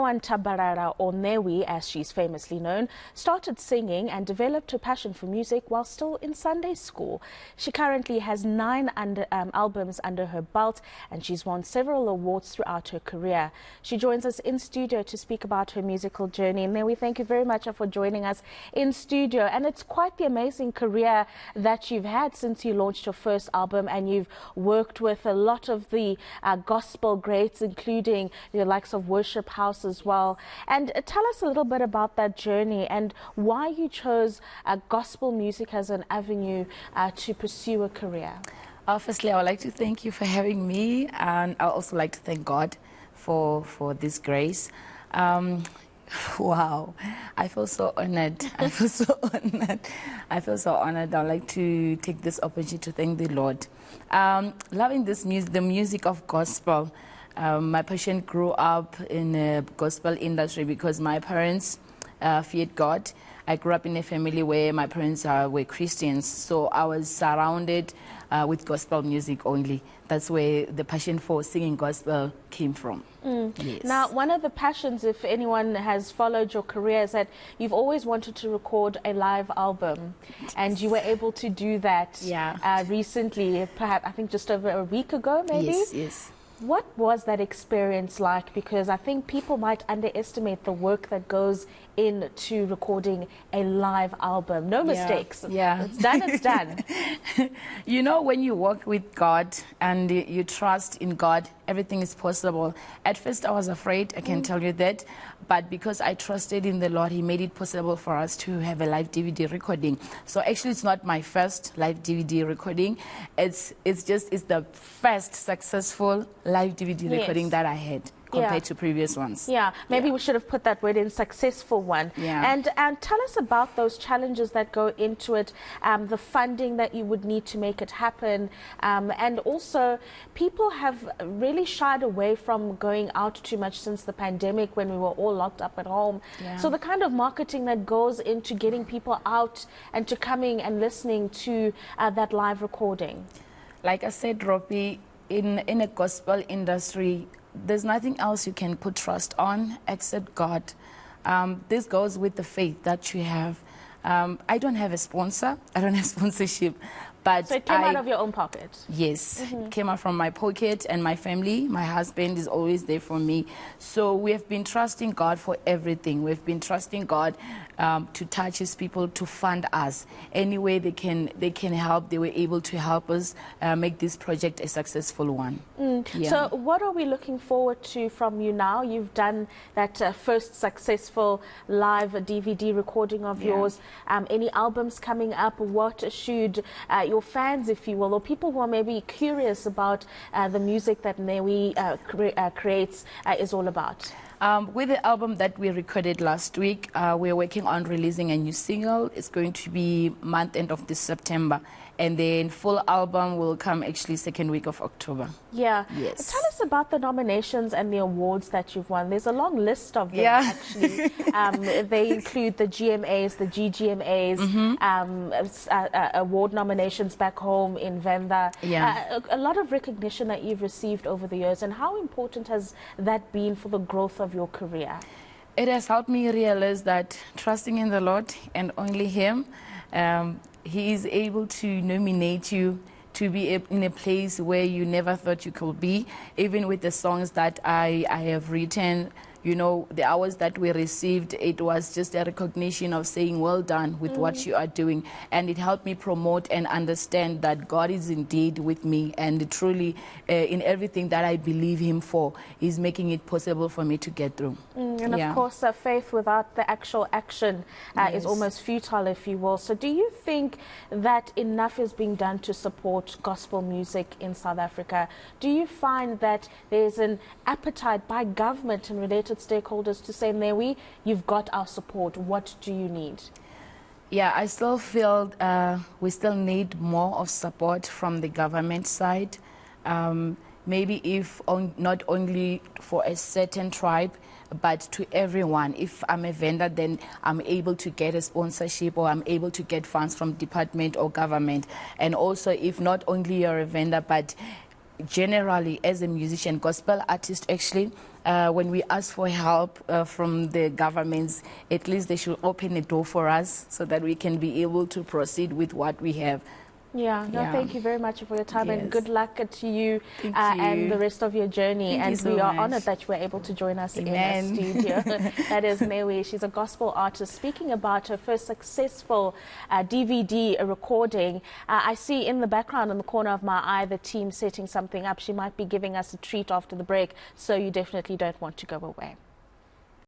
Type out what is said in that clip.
Ntabarara, or Newie as she's famously known, started singing and developed her passion for music while still in Sunday school. She currently has 9 albums under her belt and she's won several awards throughout her career. She joins us in studio to speak about her musical journey. Newie, thank you very much for joining us in studio. And it's quite the amazing career that you've had since you launched your first album, and you've worked with a lot of the gospel greats, including the likes of Worship House as well. And tell us a little bit about that journey and why you chose gospel music as an avenue to pursue a career. Firstly, I would like to thank you for having me, and I would also like to thank God for this grace. Wow, I feel so honored. I feel so honored. I feel so honored. I'd like to take this opportunity to thank the Lord. Loving this music, the music of gospel. My passion grew up in the gospel industry because my parents feared God. I grew up in a family where my parents were Christians, so I was surrounded with gospel music only. That's where the passion for singing gospel came from. Yes. Now, one of the passions, if anyone has followed your career, is that you've always wanted to record a live album, and you were able to do that recently, perhaps I think just over a week ago, maybe? Yes, yes. What was that experience like? Because I think people might underestimate the work that goes into recording a live album. No mistakes. Yeah. It's done, it's done. You know, when you work with God and you trust in God, everything is possible. At first I was afraid, I can tell you that, but because I trusted in the Lord, He made it possible for us to have a live DVD recording. So actually it's not my first live DVD recording. It's the first successful live DVD recording that I had compared to previous ones. Yeah, maybe we should have put that word in, successful one. Yeah. And tell us about those challenges that go into it, the funding that you would need to make it happen, and also people have really shied away from going out too much since the pandemic when we were all locked up at home. Yeah. So the kind of marketing that goes into getting people out and to coming and listening to that live recording. Like I said, Robbie, in a gospel industry, there's nothing else you can put trust on except God. This goes with the faith that you have. I don't have a sponsor. I don't have sponsorship. But so it came out of your own pocket? Yes, it came out from my pocket, and my family, my husband is always there for me. So we have been trusting God for everything. We've been trusting God to touch His people, to fund us. Any way they can help, they were able to help us make this project a successful one. Yeah. So what are we looking forward to from you now? You've done that first successful live DVD recording of yours. Any albums coming up? What should your fans, if you will, or people who are maybe curious about the music that Newie creates is all about? With the album that we recorded last week, we're working on releasing a new single. It's going to be month end of this September. And then full album will come actually second week of October. Yeah. Yes. Tell us about the nominations and the awards that you've won. There's a long list of them, actually. They include the GMAs, the GGMAs, award nominations back home in Venda. Yeah. A lot of recognition that you've received over the years. And how important has that been for the growth of your career? It has helped me realize that trusting in the Lord and only Him, He is able to nominate you to be in a place where you never thought you could be. Even with the songs that I have written, you know, the awards that we received, it was just a recognition of saying well done with what you are doing. And it helped me promote and understand that God is indeed with me, and truly in everything that I believe Him for, He's making it possible for me to get through. And of course, faith without the actual action is almost futile, if you will. So do you think that enough is being done to support gospel music in South Africa? Do you find that there's an appetite by government and related stakeholders to say, Newie, you've got our support, what do you need? Yeah, I still feel we still need more of support from the government side. Maybe if not only for a certain tribe, but to everyone. If I'm a vendor, then I'm able to get a sponsorship, or I'm able to get funds from department or government. And also, if not only you're a vendor, but generally as a musician, gospel artist actually, when we ask for help from the governments, at least they should open a door for us so that we can be able to proceed with what we have. Yeah, no, thank you very much for your time, and good luck to you, and the rest of your journey. Thank you so we are much. honored that you were able to join us Amen. in our studio. That is Newie. She's a gospel artist speaking about her first successful DVD recording. I see in the background in the corner of my eye the team setting something up. She might be giving us a treat after the break, so you definitely don't want to go away.